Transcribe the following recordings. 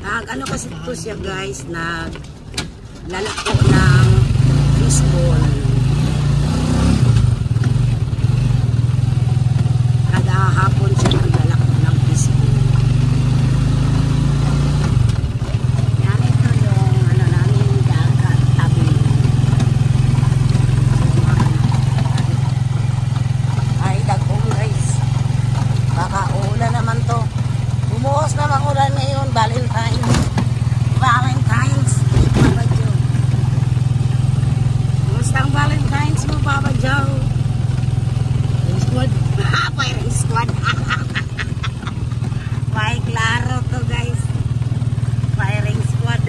Ano kasi ito siya guys, naglalako ng fishball. Kada hapon siya naglalako ng fishball. Yan ito yung ano namin, dagat tabi. Ay, dagong guys. Baka ulan naman to. Bumuhos na makulan ngayon, Valentine's, Papa Joe. Kumusta ang Valentine's mo, Papa Joe? Firing squad. Firing squad. May klaro to guys. Firing squad.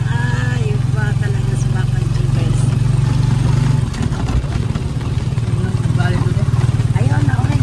Ay, iba talaga si Papa Joe guys. Ayun na, okay.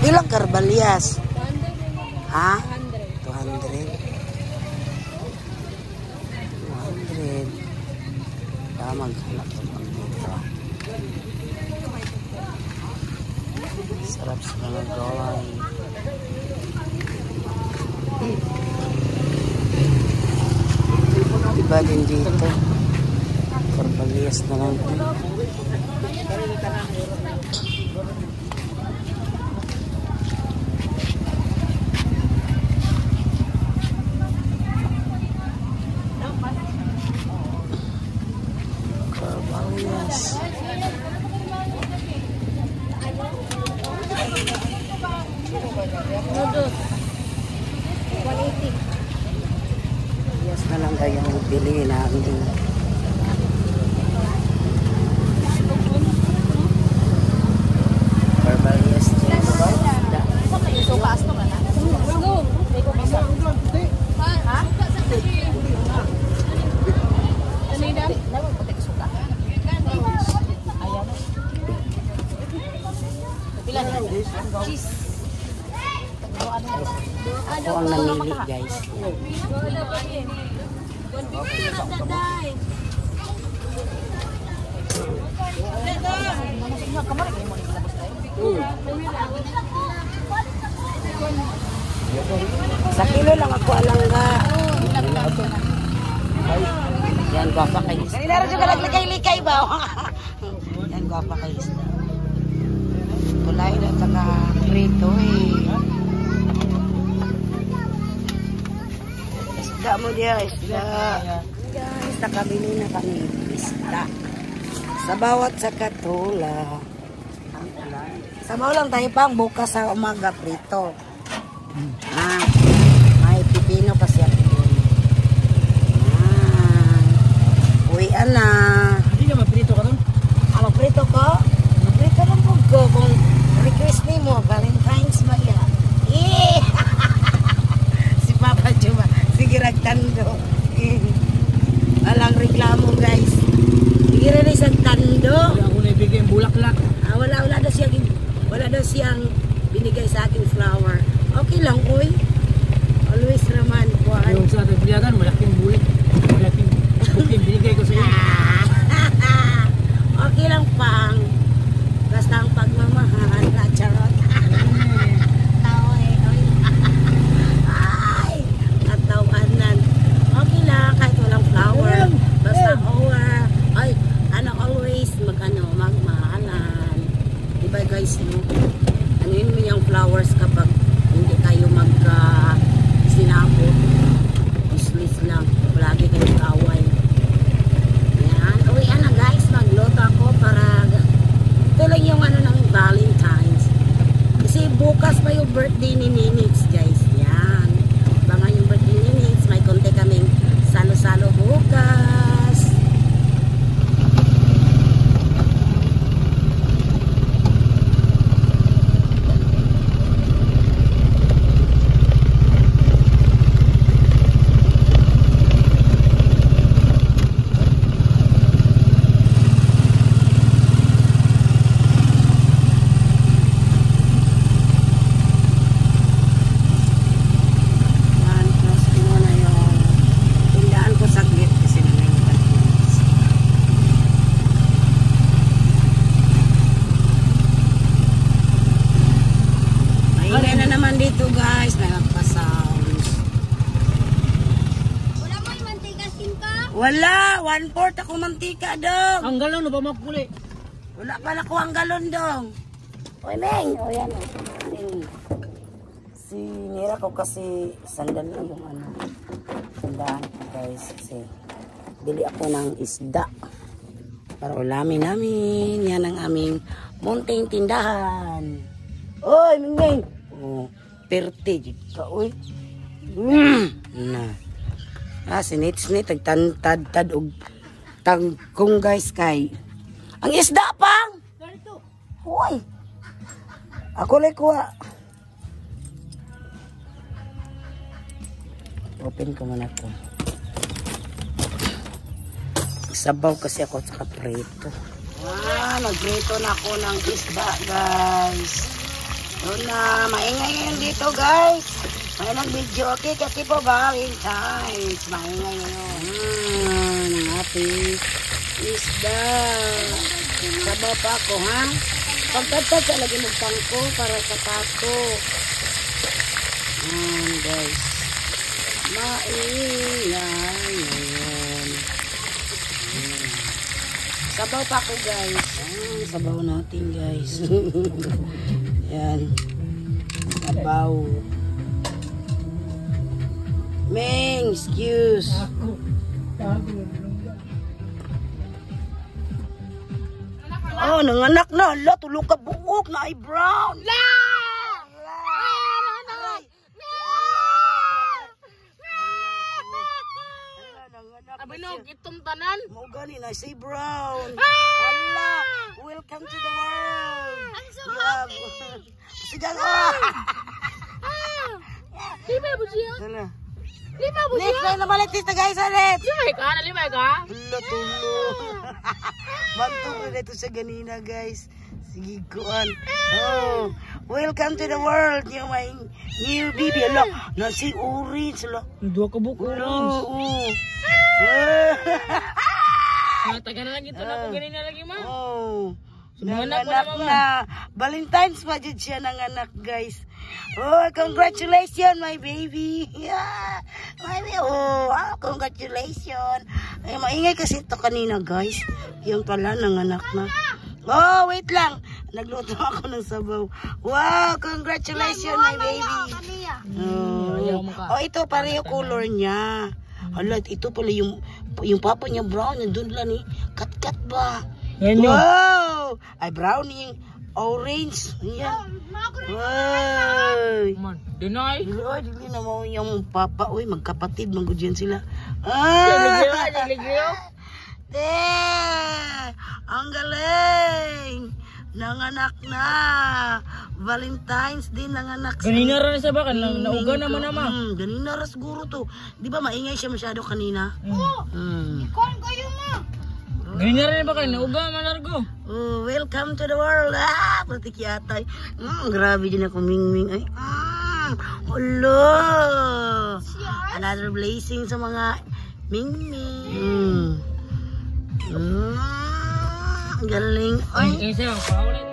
Ilang Carbalias? Ha? 200. 200. Maghanap naman dito. Sarap sa mga gaway. Iba din dito. Carbalias na lang. Yes na lang kayo ang bili namin. Barbarias dyan. Sukas to man. Go. Go bisa. Ha? Kanina? Dapat putik suka. Ayaw. Pila ni cheese. Ako ang namili guys. Sa kilo lang ako alangga. Yan guwapa kayo. Kanina rin yung naglagay-likay ba? Yan guwapa kayo. Kulay na saka prito eh. Isda mo dia, isda. Guys, nakabili na kami isda. Sa bawat sa katula. Sabaw lang tayo pang bukas sa umaga prito. May pipino kasi ako doon. Uwian na. Hindi ka magprito ka ron? Magprito ko? Magprito lang po ko. Kung request ni mo, Valentine's ba yan? Eh! Si Papa Juma. Sige, ragtando. Walang reklamo, guys. Sige rin isang tando. Wala ako na ibigay yung bulaklak. Wala daw siyang binigay sa akin flower. Okay lang, oy. Always naman, kuhaan. Yung sa tagbiyagan, malaking bulik. Malaking buking binigay ko sa iyo. Okay lang, pang. Basta ang pagmamahal na charot. Tawa oy. Ay, katawanan. Okay lang, kahit walang flower. Basta always magmahalan. Diba guys, no? Anuin mo yung flowers kapag hindi kayo sinabot. Useless lang. Palagi kayong away. Yan. Uwian na guys. Magluto ako para ito lang yung ng Valentine's. Kasi bukas pa yung birthday ni Ninits guys. Yan. Abangan yung birthday ni Ninits. May konti kaming salo-salo bukas. Dito guys, may magpa-sounds. Wala mo yung mantika, Sinka? Wala! 1/4 ako mantika dong. Ang galaw na ba magpuli? Wala pala ko ang galon dong. Oy, Meng! O yan o. Sinira ko kasi sandal lang yung sandaan ko guys. Kasi bili ako ng isda. Para ulamin namin. Yan ang aming munting tindahan. Oy, Meng! Oh. Perte ka uy. Na. Sinit-sinit tagtantad og tagkong guys kay. Ang isda pang. Hoy. Ako lay kuha. Open ko muna to. Sabaw kasi ako sa prito. Nagprito na ako ng isda guys. Doon na, maingay ngayon dito guys. May nag-video okay kasi po Valentine's. Maingay ngayon. Ang ating isda. Sabaw pa ako ha. Pagkatag ka lagi magtangko para sa tato. Guys. Maingay ngayon. Sabaw pa ako guys. Sabaw natin guys. Yan. Sabaw. Meng, excuse. Oh, nanganak na. Ala, tulog ka buok na ay brown. La! Abinog, itong tanan. Mo gani na si brown. Allah, welcome to the world. I'm so happy. Sigang Lima po siya. Sana. Lima po Next siya. na balik dito guys, alit. Limay ka? Nalimay ka? Allah, tulog. Mantung na ito sa ganina guys. Sige kuan. Oh, welcome to the world. Yung may new baby. Allah, nasi orange. Allah. Dua ka buko orange. Taga na lang ito na pag ganyan na lagi ma. Oh. Nanganak Nanganak mo na. Valentine's pa dyan siya nanganak guys. Oh, congratulations my baby. Yeah. Congratulations. Ay, maingay kasi ito kanina guys. Yung pala nanganak na. Oh, wait lang. Nagluto ako ng sabaw. Wow, congratulations my baby. Oh, ito pareho color niya. Hala, ito pala yung papa niya brown. Nandun lang eh. Kat-kat ba? Yan yun. Wow! Ay, brownie. Orange. Yan. Wow! Man, deny. Ay, dili na mo yung papa. Uy, magkapatid. Manggudyan sila. Ligyo, Ah! ligyo. Ang galing! Nanganak na! Valentine's Day nanganak Ganina rin sa bakan, nauga naman naman. Ganina rin siguro to. Di ba maingay siya masyado kanina? Ganina rin ba kayo, nauga malargo. Oh, welcome to the world! Ah, pratik yatay. Grabe din ako mingming. Ay, olo! Another blessing sa mga mingming. Galing. Ay, Isa, paulit.